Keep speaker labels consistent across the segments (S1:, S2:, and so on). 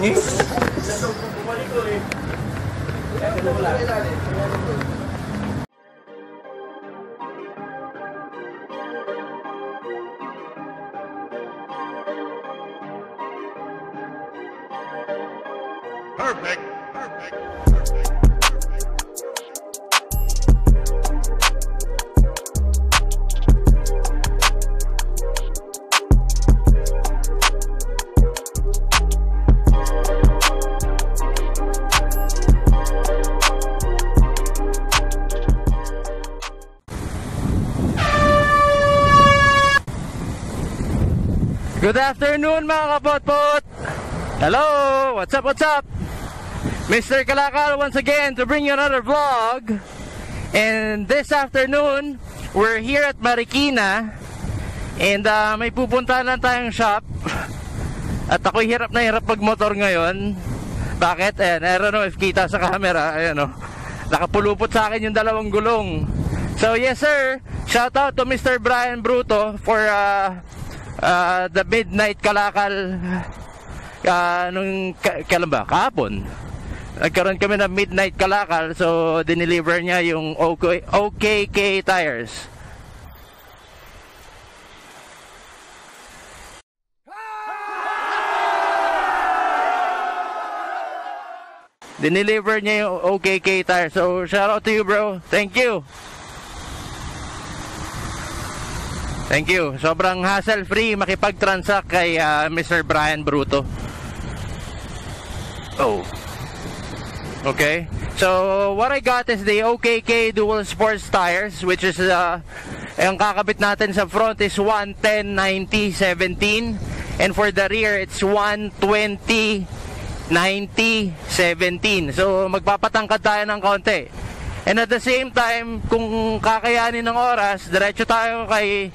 S1: Perfect. Perfect.
S2: Good afternoon mga kapotpot! Hello! What's up, what's up? Mr. Kalakal once again to bring you another vlog. And this afternoon, we're here at Marikina. And may pupuntahan lang tayong shop. At ako'y hirap na hirap magmotor ngayon. Bakit? Ayan, I don't know if kita sa camera. Ayan o. Nakapulupot sa akin yung dalawang gulong. So yes sir, shout out to Mr. Brian Bruto for the midnight Kalakal nung kailan ba? Kahapon nagkaroon kami ng midnight Kalakal, so dineliver niya yung OKK tires. Dineliver niya yung OKK tires, so shout out to you bro, thank you. Thank you. Sobrang hassle-free makipag-transact kay Mr. Brian Bruto. Oh. Okay. So, what I got is the OKK Dual Sports tires, which is ang kakabit natin sa front is 110/90/17, and for the rear it's 120/90/17. So, magpapatangkad tayo ng konti. And at the same time, kung kakayanin ng oras, diretso tayo kay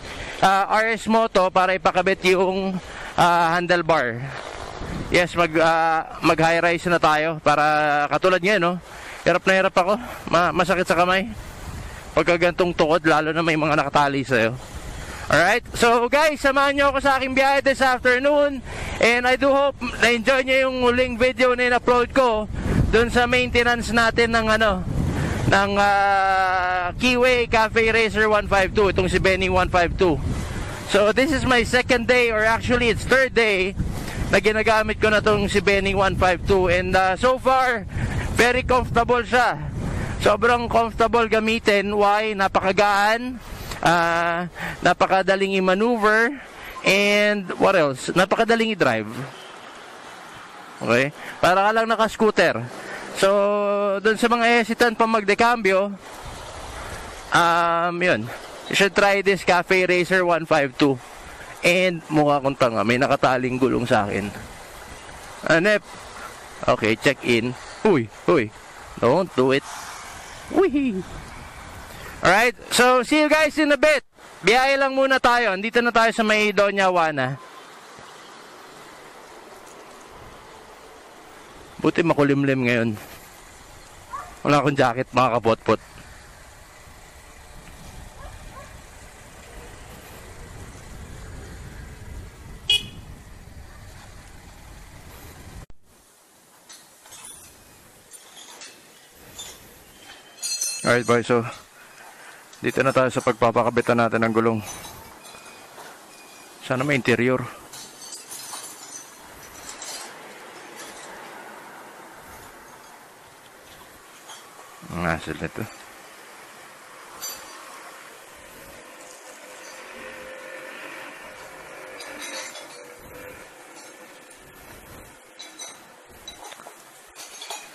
S2: RS Moto para ipakabit yung handlebar. Yes, mag-high rise na tayo para katulad ngayon, no? Hirap na hirap ako. Masakit sa kamay. Pagka gantong tukod, lalo na may mga nakatali sa'yo. Alright, so guys, samahan nyo ako sa aking biyahe this afternoon. And I do hope na-enjoy nyo yung huling video na in-upload ko dun sa maintenance natin ng ng Keyway Cafe Racer 152, itong si Benny 152. So this is my second day, or actually it's third day na ginagamit ko na itong si Benny 152, and so far very comfortable siya. Sobrang comfortable gamitin. Why? Napakagaan, napakadaling i-maneuver, and what else? Napakadaling i-drive. Okay? Para ka lang naka-scooter. So, dun sa mga hesitant pa magdekambyo, yun, you should try this Cafe Racer 152. And mukha kong tanga, may nakataling gulong sa akin. Anep. Okay, check in. Uy, don't do it. Uy. Alright, so see you guys in a bit. Biyahe lang muna tayo. Andito na tayo sa may Doña Juana. Buti makulimlim ngayon. Wala akong jacket, mga kapotpot. Alright boys, so dito na tayo sa pagpapakabitan natin ng gulong. Sana may interior. Ang hassle nito.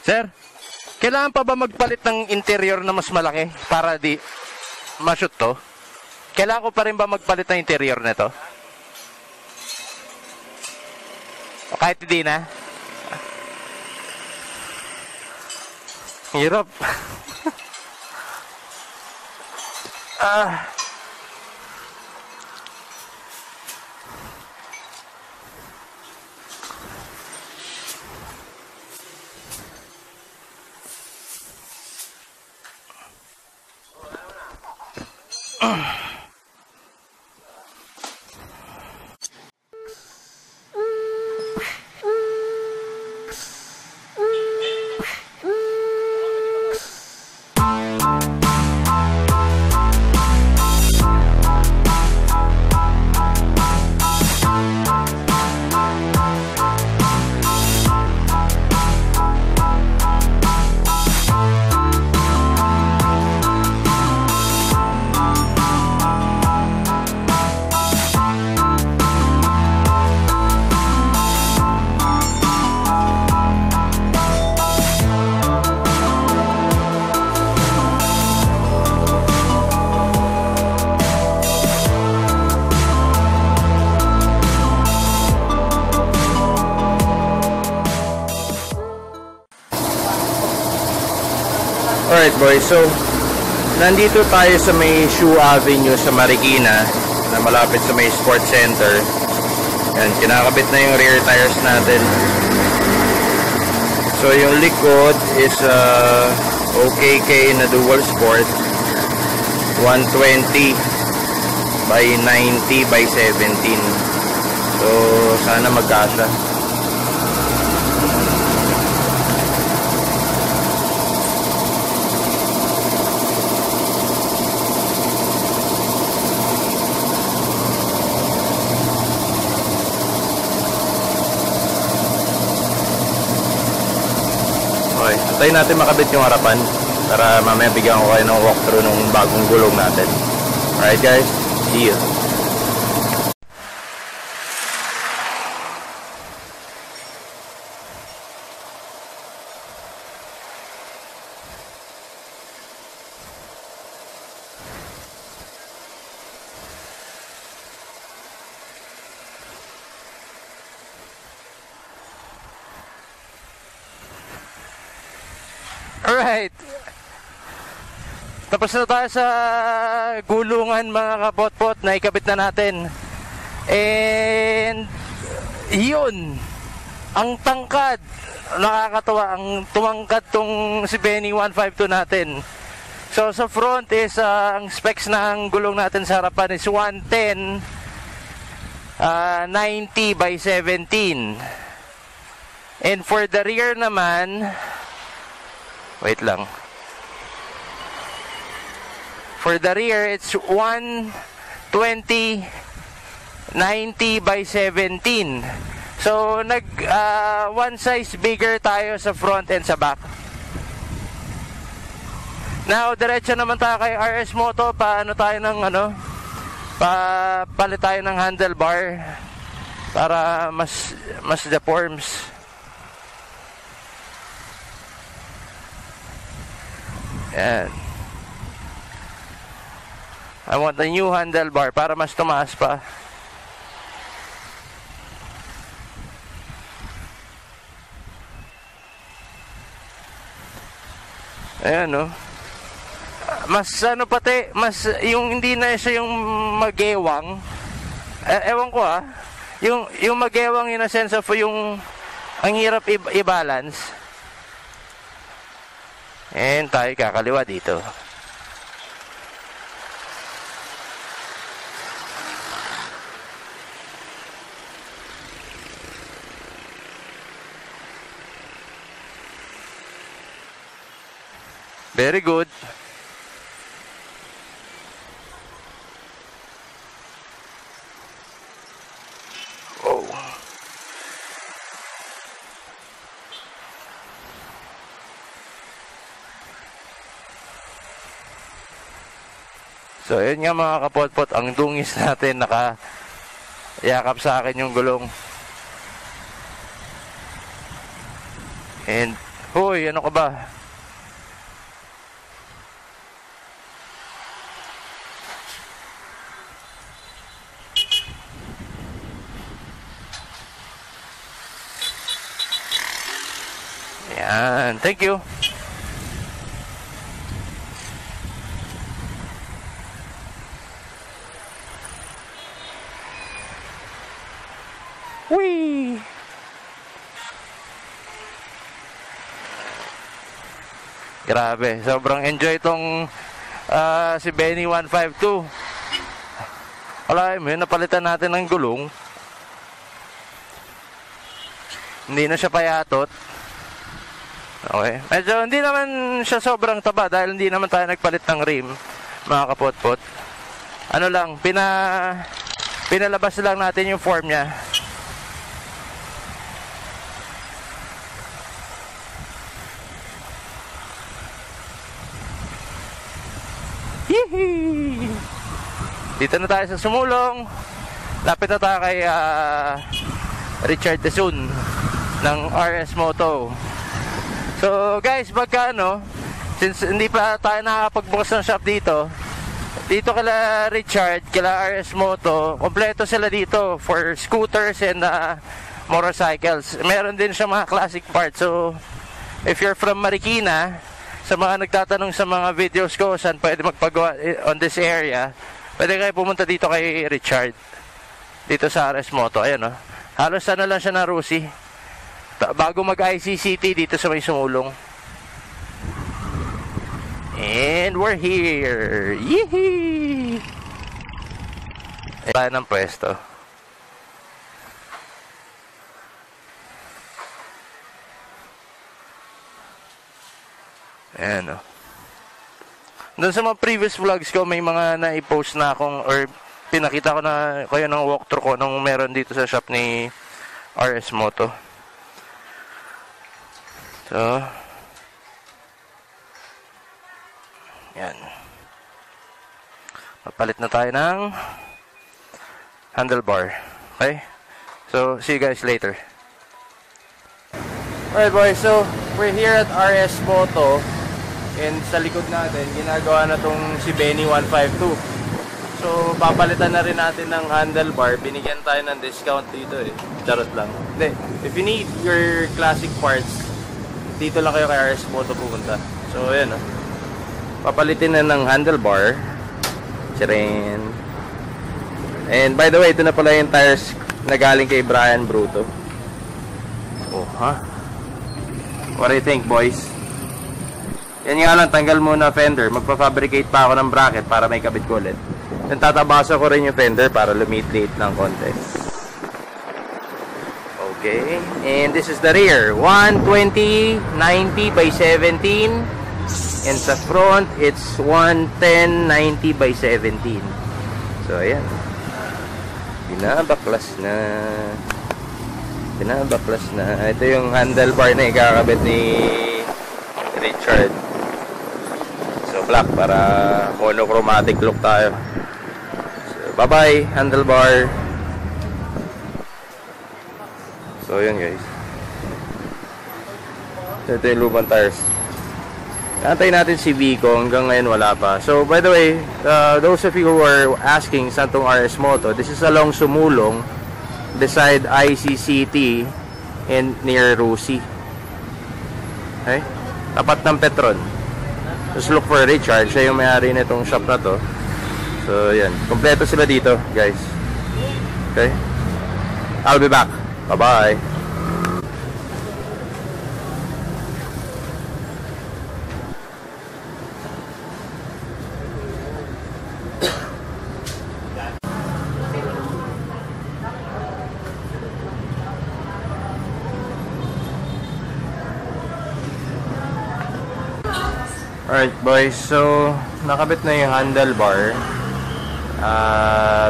S2: Sir, kailangan pa ba magpalit ng interior na mas malaki para di ma-shoot to? Kailangan ko pa rin ba magpalit ng interior nito? O kahit hindi na? Hirap. Alright boys, so nandito tayo sa may Shoe Avenue sa Marikina na malapit sa may sports center. Yan, kinakabit na yung rear tires natin. So yung likod is OKK na dual sport 120 by 90 by 17. So sana magkasya. Okay, antayin natin makabit yung harapan para mamaya bigyan ko kayo ng walkthrough ng bagong gulong natin. Alright guys, see you. Alright, tapos na tayo sa gulungan mga kapot-pot na ikabit na natin. And yun, ang tangkad, nakakatawa, ang tumangkad tong si Benny 152 natin. So sa front is ang specs ng gulong natin sa harapan is 110 90 by 17. And for the rear naman, wait lang. For the rear, it's 120 90 by 17. So, one size bigger tayo sa front and sa back. Now, diretso naman tayo kay RS Moto. Paano tayo ng palit tayo ng handlebar para mas deforms. Yan. I want a new handlebar para mas tumaas pa. Ayan, no? Mas pati, mas yung hindi na siya yung magewang. Ewan ko yung magewang in a sense of yung ang hirap i-balance. And tayo kakaliwa dito. Very good. Oh. So, yun nga mga kapot-pot, ang dungis natin, yakap sa akin yung gulong. And, hoy, ano ka ba? Yan, thank you. Whee! Grabe, sobrang enjoy itong si Benny 152. Alam mo, napalitan natin ng gulong. Hindi na siya payatot. Okay. Medyo hindi naman siya sobrang taba dahil hindi naman tayo nagpalit ng rim, mga kapot-pot. Ano lang, pinalabas lang natin yung form niya. Yee! Dito na tayo sa sumulong. Lapit na tayo kay Richard Desun ng RS Moto. So guys, since hindi pa tayo nakakapagbukas ng shop dito kala Richard, kala RS Moto, kompleto sila dito for scooters and motorcycles. Meron din siya mga classic parts. So if you're from Marikina, sa mga nagtatanong sa mga videos ko saan pwede magpagawa on this area, pwede kayo pumunta dito kay Richard. Dito sa RS Moto. Ayan, oh. Halos ano lang siya na Rusi. Bago mag-ICCT dito sa may Sumulong. And we're here. Yee! Ayan ang pwesto. Ayan, oh. Doon sa mga previous vlogs ko, may mga na-post na akong, or pinakita ko na kayo ng walkthrough ko nung meron dito sa shop ni RS Moto. So, yan. Mapalit na tayo ng handlebar. Okay? So, see you guys later. Alright boys, so we're here at RS Moto. And sa likod natin, ginagawa na tong si Benny 152. So, papalitan na rin natin ng handlebar. Binigyan tayo ng discount dito eh. Charot lang. Hindi. If you need your classic parts, dito lang kayo kay RS Moto pupunta. So, ayan o. Papalitin na ng handlebar. Charin. And by the way, ito na pala yung tires na galing kay Brian Bruto. Oh, ha? What do you think, boys? Yan nga lang, tanggal muna fender. Magpa-fabricate pa ako ng bracket para may kabit ko ulit. Then tatabasa ko rin yung fender para lumit-lit ng konti. Okay. And this is the rear. 120, 90 by 17. And sa front, it's 110, 90 by 17. So, ayan. Binabaklas na. Binabaklas na. Ito yung handlebar na ikakabit ni Richard. So, black para monochromatic look tayo. So, bye-bye, handlebar. So, yun guys. So, ito yung lumang tires. Antayin natin si Vico. Hanggang ngayon wala pa. So, by the way, those of you who are asking saan tong RS Moto, this is along Sumulong, beside ICCT and near Rusi. Okay? Tapat ng Petron. Just look for Richard. Siya yung may-ari nitong shop na to. So, yan. Kompleto sila dito, guys. Okay? I'll be back. Bye-bye. Alright boys, so nakabit na yung handlebar.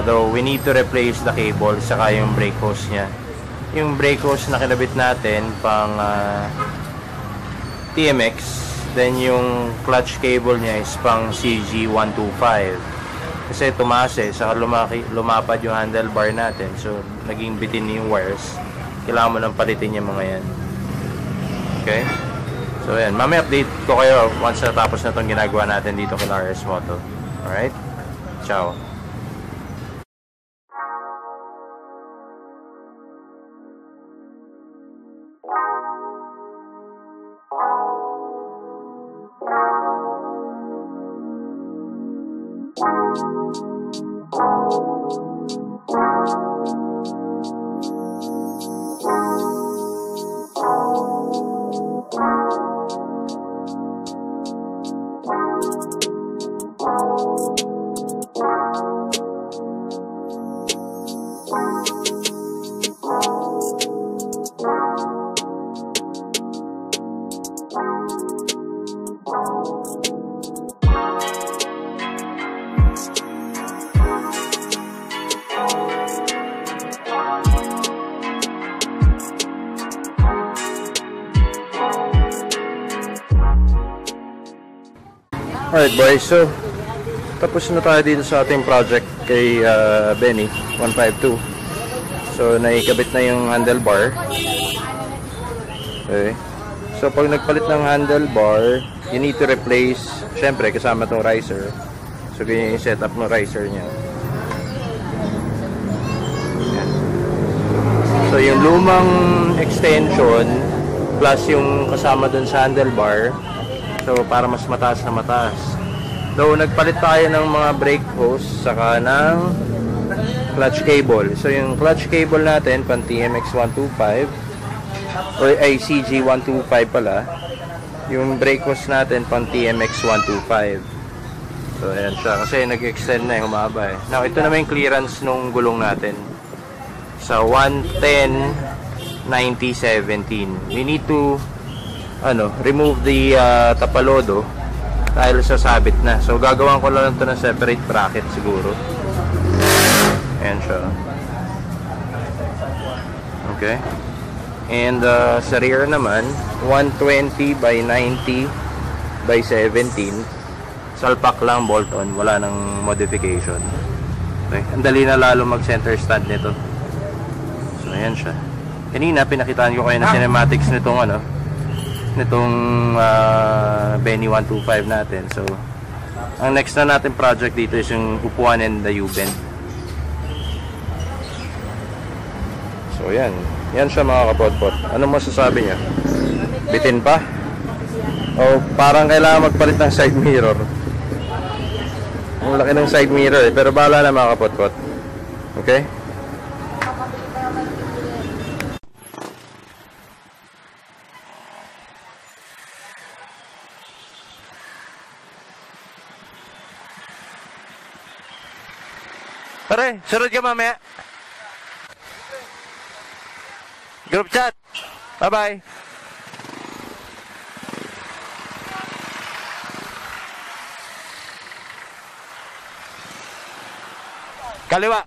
S2: Though we need to replace the cable saka yung brake hose nya. Yung brake hose na kinabit natin pang TMX. Then yung clutch cable nya is pang CG125. Kasi tumaas eh, saka lumapad yung handlebar natin. So naging bitin yung wires. Kailangan mo nang palitin yung mga yan. Okay? So yan, mamaya update ko kayo once natapos na itong ginagawa natin dito kay RS Moto. Alright? Ciao! Alright boys, so tapos na tayo dito sa ating project kay Benny 152. So naikabit na yung handlebar. Okay. So pag nagpalit ng handlebar, you need to replace, syempre kasama tong riser. So ganyan yung setup ng riser niya. Yan. So yung lumang extension plus yung kasama dun sa handlebar, So para mas mataas na mataas. Though nagpalit tayo ng mga brake hose saka ng clutch cable. So yung clutch cable natin pang TMX 125 or ay CG 125 pala. Yung brake hose natin pang TMX 125. So ayan siya kasi nag-extend na, humaba eh. Now ito naman yung clearance nung gulong natin. Sa 110/90/17. We need to remove the tapalodo dahil sasabit na. So gagawin ko lang ito ng separate bracket siguro. Ayan siya. Okay. And sa rear naman 120/90/17. Salpak lang, bolt on, wala nang modification. Okay. Ang dali na lalo mag center stand nito. So ayan siya. Kanina pinakitaan ko kayo na cinematics nitong Benny 125 natin. So ang next na natin project dito is yung upuan and the U-bend. So yan siya mga kapotpot. Ano masasabi niya? Bitin pa? O parang kailangan magpalit ng side mirror? Ang laki ng side mirror eh. Pero bahala na mga kapotpot. Okay? Pare, sunod ka mamaya. Group chat. Bye-bye. Kaliwa.